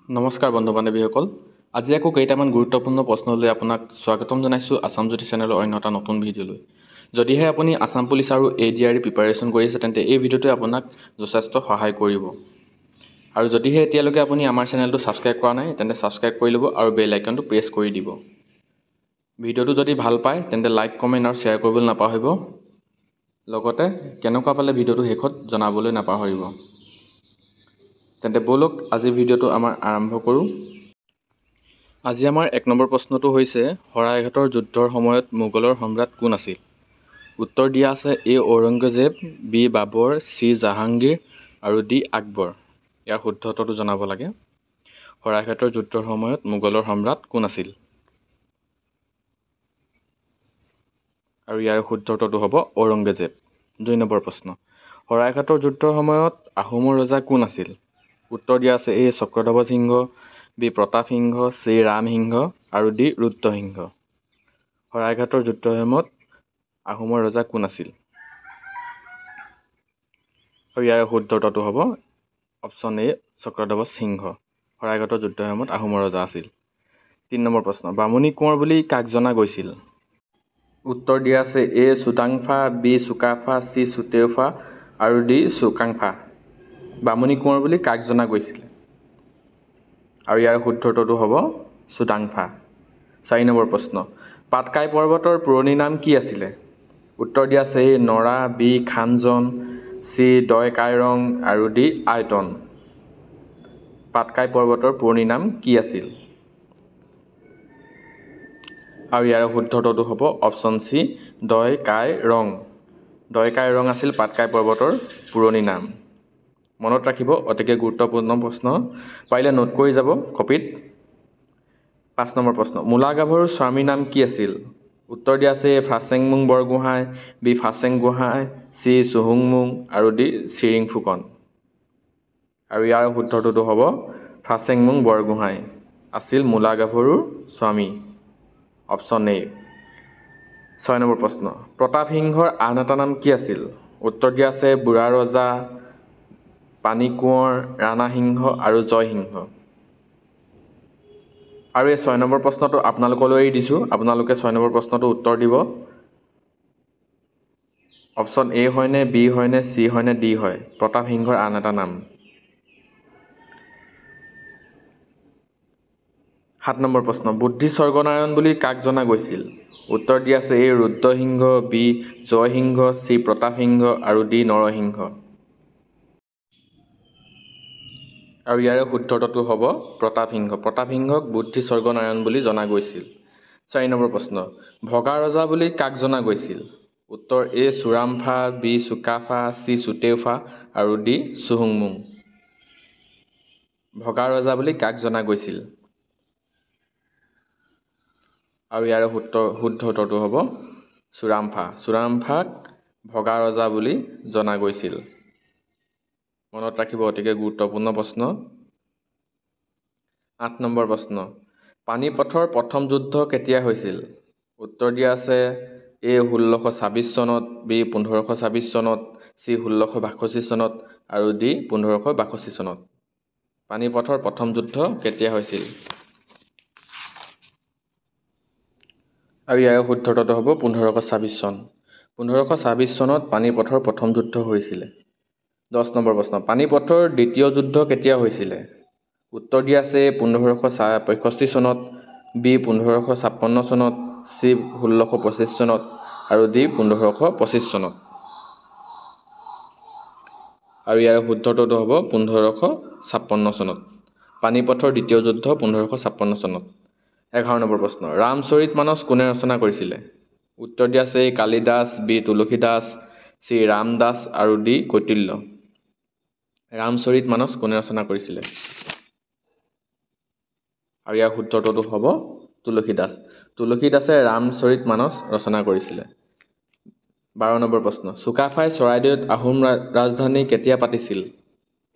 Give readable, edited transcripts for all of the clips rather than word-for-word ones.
নমস্কাৰ বন্ধু বান্ধৱীসকল, আজি আকৌ কেইটামান গুৰুত্বপূৰ্ণ প্ৰশ্নলৈ আপোনাক স্বাগতম জনাইছোঁ আছাম জ্যোতি চেনেলৰ অন্য এটা নতুন ভিডিঅ'লৈ। যদিহে আপুনি আছাম পুলিচ আৰু ADR প্ৰিপাৰেশ্যন কৰি আছে তেন্তে এই ভিডিঅ'টোৱে আপোনাক যথেষ্ট সহায় কৰিব। আৰু যদিহে এতিয়ালৈকে আপুনি আমাৰ চেনেলটো ছাবস্ক্ৰাইব কৰা নাই তেন্তে ছাবস্ক্ৰাইব কৰি ল'ব আৰু বেল আইকনটো প্ৰেছ কৰি দিব। ভিডিঅ'টো যদি ভাল পায় তেন্তে লাইক, কমেণ্ট আৰু শ্বেয়াৰ কৰিবলৈ নাপাহৰিব। লগতে কেনেকুৱা পালে ভিডিঅ'টো শেষত জনাবলৈ নাপাহৰিব। তেন্তে ব'লক আজি ভিডিঅ'টো আমাৰ আৰম্ভ কৰোঁ। আজি আমাৰ 1 নম্বৰ প্ৰশ্নটো হৈছে শৰাইঘাটৰ যুদ্ধৰ সময়ত মোগলৰ সম্ৰাট কোন আছিল? উত্তৰ দিয়া আছে A Aurangzeb, B Babar, C Jahangir আৰু D আকবৰ। ইয়াৰ শুদ্ধ উত্তৰটো জনাব লাগে। শৰাইঘাটৰ যুদ্ধৰ সময়ত মোগলৰ সম্ৰাট কোন আছিল? আৰু ইয়াৰ শুদ্ধ উত্তৰটো হ'ব ঔৰংগজেব। 2 নম্বৰ প্ৰশ্ন, শৰাইঘাটৰ যুদ্ধৰ সময়ত আহোমৰ ৰজা কোন আছিল? উত্তৰ দিয়া আছে A Chakradhwaj Singh, B Pratap Singh, C Ram Singh আৰু D ৰুদ্ৰসিংহ। শৰাইঘাটৰ যুদ্ধৰ সময়ত আহোমৰ ৰজা কোন আছিল? আৰু ইয়াৰ শুদ্ধ উত্তৰটো হ'ব অপশ্যন A চক্ৰধ্বজ সিংহ। শৰাইঘাটৰ যুদ্ধৰ সময়ত আহোমৰ ৰজা আছিল। 3 নম্বৰ প্ৰশ্ন, বামুণী কোঁৱৰ বুলি কাক জনা গৈছিল? উত্তৰ দিয়া আছে A Sudangphaa, B Sukaphaa, C চুতেউফা আৰু D চুকাংফা। বামুণী কোঁৱৰ বুলি কাক জনা গৈছিল? আৰু ইয়াৰ শুদ্ধ উত্তৰটো হ'ব চুডাংফা। 4 নম্বৰ প্ৰশ্ন, পাটকাই পৰ্বতৰ পুৰণি নাম কি আছিলে? উত্তৰ দিয়া আছে A নৰা, B খানজন, C দয়কাইৰং আৰু D আয়তন। পাটকাই পৰ্বতৰ পুৰণি নাম কি আছিল? আৰু ইয়াৰ শুদ্ধ উত্তৰটো হ'ব অপশ্যন C দয়কাইৰং। দয়কাইৰং আছিল পাটকাই পৰ্বতৰ পুৰণি নাম। মনত ৰাখিব, অতিকে গুৰুত্বপূৰ্ণ প্ৰশ্ন, পাৰিলে নোট কৰি যাব কপিত। 5 নম্বৰ প্ৰশ্ন, মূলা গাভৰুৰ স্বামীৰ নাম কি আছিল? উত্তৰ দিয়া আছে A ফাচেংমুং Borgohain, B ফাচেং Gohain, C চুহুংমুং আৰু D চিৰিং ফুকন। আৰু ইয়াৰ শুদ্ধটোতো হ'ব ফাচেংমুং বৰগোহাঁই আছিল মূলা গাভৰুৰ স্বামী। Option A। 6 নম্বৰ প্ৰশ্ন, প্ৰতাপ সিংহৰ আন এটা নাম কি আছিল? উত্তৰ দিয়া আছে বুঢ়া ৰজা, পানী কোঁৱৰ, ৰাণা সিংহ আৰু জয় সিংহ। আৰু এই 6 নম্বৰ প্ৰশ্নটো আপোনালোকলৈ এৰি দিছোঁ, আপোনালোকে 6 নম্বৰ প্ৰশ্নটো উত্তৰ দিব। অপশ্যন A হয়নে, B হয়নে, C হয়নে, D হয় প্ৰতাপ সিংহৰ আন এটা নাম? 7 নম্বৰ প্ৰশ্ন, বুদ্ধি স্বৰ্গনাৰায়ণ বুলি কাক জনা গৈছিল? উত্তৰ দিয়া আছে A Rudrasingha, B Jai Singh, C Pratap সিংহ আৰু D নৰসিংহ। আৰু ইয়াৰে শুদ্ধ উত্তৰটো হ'ব প্ৰতাপ সিংহ। প্ৰতাপ সিংহক বুদ্ধি স্বৰ্গনাৰায়ণ বুলি জনা গৈছিল। 4 নম্বৰ প্ৰশ্ন, ভগা ৰজা বুলি কাক জনা গৈছিল? উত্তৰ A Suramphaa, B Sukaphaa, C চুতেউফা আৰু D চুহুংমুং। ভগা ৰজা বুলি কাক জনা গৈছিল? আৰু ইয়াৰ শুদ্ধ উত্তৰটো হ'ব চুৰামফা। চুৰামফাক ভগা ৰজা বুলি জনা গৈছিল। মনত ৰাখিব, অতিকে গুৰুত্বপূৰ্ণ প্ৰশ্ন। 8 নম্বৰ প্ৰশ্ন, পানীপথৰ প্ৰথম যুদ্ধ কেতিয়া হৈছিল? উত্তৰ দিয়া আছে A 1626 চনত, B 1526 চনত, C 1662 চনত আৰু D 1562 চনত। পানীপথৰ প্ৰথম যুদ্ধ কেতিয়া হৈছিল? আৰু ইয়াৰ শুদ্ধ উত্তৰটো হ'ব 1526 চন। 1526 চনত পানীপথৰ প্ৰথম যুদ্ধ হৈছিলে। 10 নম্বৰ প্ৰশ্ন, পানীপথৰ দ্বিতীয় যুদ্ধ কেতিয়া হৈছিলে? উত্তৰ দিয়া আছে 1565 চনত, B 1556 চনত, C 1625 চনত আৰু D 1525 চনত। আৰু ইয়াৰ শুদ্ধ উত্তৰটো হ'ব 1556 চনত। পানীপথৰ দ্বিতীয় যুদ্ধ 1556 চনত। 11 নম্বৰ প্ৰশ্ন, ৰামচৰিতমানস কোনে ৰচনা কৰিছিলে? উত্তৰ দিয়া আছে A Kalidas, B Tulsidas, C Ramdas আৰু D কৌটিল্য। ৰামচৰিতমানস কোনে ৰচনা কৰিছিলে? আৰু ইয়াৰ শুদ্ধ উত্তৰটো হ'ব তুলসীদাস। তুলসীদাসে ৰামচৰিতমানস ৰচনা কৰিছিলে। 12 নম্বৰ প্ৰশ্ন, চুকাফাই চৰাইদেউত আহোম ৰাজধানী কেতিয়া পাতিছিল?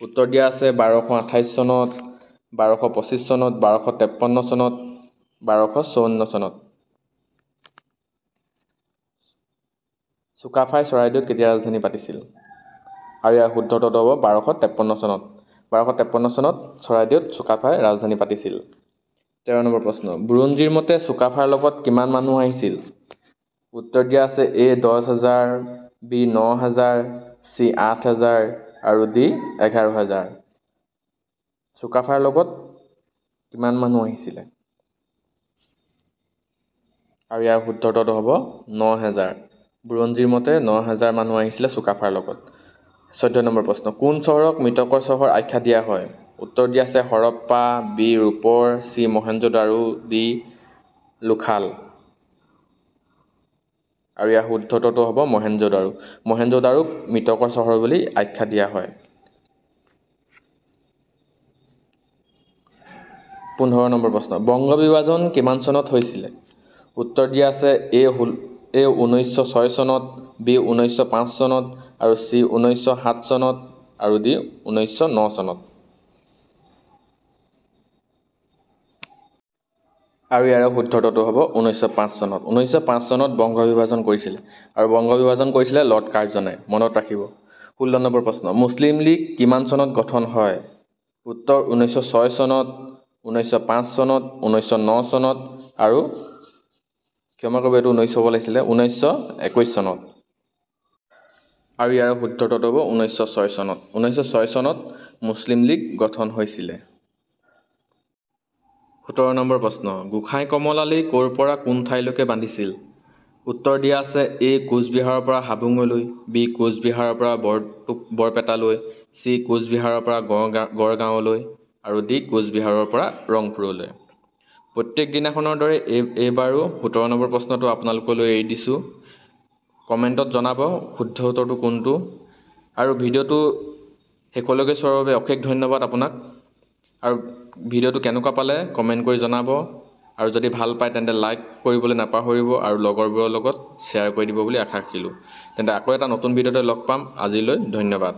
উত্তৰ দিয়া আছে 1228 চনত, 1225 চনত, 1253 চনত, 1254 চনত। চুকাফাই চৰাইদেউত কেতিয়া ৰাজধানী পাতিছিল? আৰু ইয়াৰ শুদ্ধ উত্তৰটো হ'ব 1253 চনত। 1253 চনত চৰাইদেউত চুকাফাই ৰাজধানী পাতিছিল। 13 নম্বৰ প্ৰশ্ন, বুৰঞ্জীৰ মতে চুকাফাৰ লগত কিমান মানুহ আহিছিল? উত্তৰ দিয়া আছে A 10,000, B 9,000, C 8,000 আৰু D 11,000। চুকাফাৰ লগত কিমান মানুহ আহিছিলে? আৰু ইয়াৰ শুদ্ধ উত্তৰটো হ'ব 9,000। বুৰঞ্জীৰ মতে 9,000 মানুহ আহিছিলে চুকাফাৰ লগত। 14 নম্বৰ প্ৰশ্ন, কোন চহৰক মৃতকৰ চহৰ আখ্যা দিয়া হয়? উত্তৰ দিয়া আছে হৰপ্পা, B ৰূপৰ, C মহেঞ্জোদাৰো, D লোথাল। আৰু ইয়াৰ শুদ্ধ উত্তৰটো হ'ব মহেঞ্জোদাৰো। মহেঞ্জোদাৰোক মৃতকৰ চহৰ বুলি আখ্যা দিয়া হয়। 15 নম্বৰ প্ৰশ্ন, বংগ বিভাজন কিমান চনত হৈছিলে? উত্তৰ দিয়া আছে A 1906 চনত, B 1905 চনত আৰু C 1907 চনত আৰু D 1909 চনত। আৰু ইয়াৰ শুদ্ধ উত্তৰটো হ'ব 1905 চনত। 1905 চনত বংগ বিভাজন কৰিছিলে আৰু বংগ বিভাজন কৰিছিলে লৰ্ড কাৰ্জনে, মনত ৰাখিব। 16 নম্বৰ প্ৰশ্ন, মুছলিম লীগ কিমান চনত গঠন হয়? উত্তৰ 1906 চনত, 1905 চনত, 1909 চনত আৰু ক্ষমা কৰিব, এইটো 19 হ'ব লাগিছিলে, 1921 চনত। আৰু ইয়াৰ শুদ্ধ উত্তৰটো হ'ব 1906 চনত। 1906 চনত মুছলিম লীগ গঠন হৈছিলে। 17 নম্বৰ প্ৰশ্ন, গোসাঁই কমলালী ক'ৰ পৰা কোন ঠাইলৈকে বান্ধিছিল? উত্তৰ দিয়া আছে A কোচবিহাৰৰ পৰা হাবুঙলৈ, B কোচবিহাৰৰ পৰা বৰপেটালৈ, C কোচবিহাৰৰ পৰা গড়গাঁৱলৈ আৰু D কোচবিহাৰৰ পৰা ৰংপুৰলৈ। প্ৰত্যেক দিনাখনৰ দৰে এইবাৰো 17 নম্বৰ প্ৰশ্নটো আপোনালোকলৈ এৰি দিছোঁ। কমেণ্টত জনাব শুদ্ধ উত্তৰটো কোনটো। আৰু ভিডিঅ'টো শেষলৈকে চোৱাৰ বাবে অশেষ ধন্যবাদ আপোনাক। আৰু ভিডিঅ'টো কেনেকুৱা পালে কমেণ্ট কৰি জনাব। আৰু যদি ভাল পায় তেন্তে লাইক কৰিবলৈ নাপাহৰিব আৰু লগৰবোৰৰ লগত শ্বেয়াৰ কৰি দিব বুলি আশা ৰাখিলোঁ। তেন্তে আকৌ এটা নতুন ভিডিঅ'তে লগ পাম। আজিলৈ ধন্যবাদ।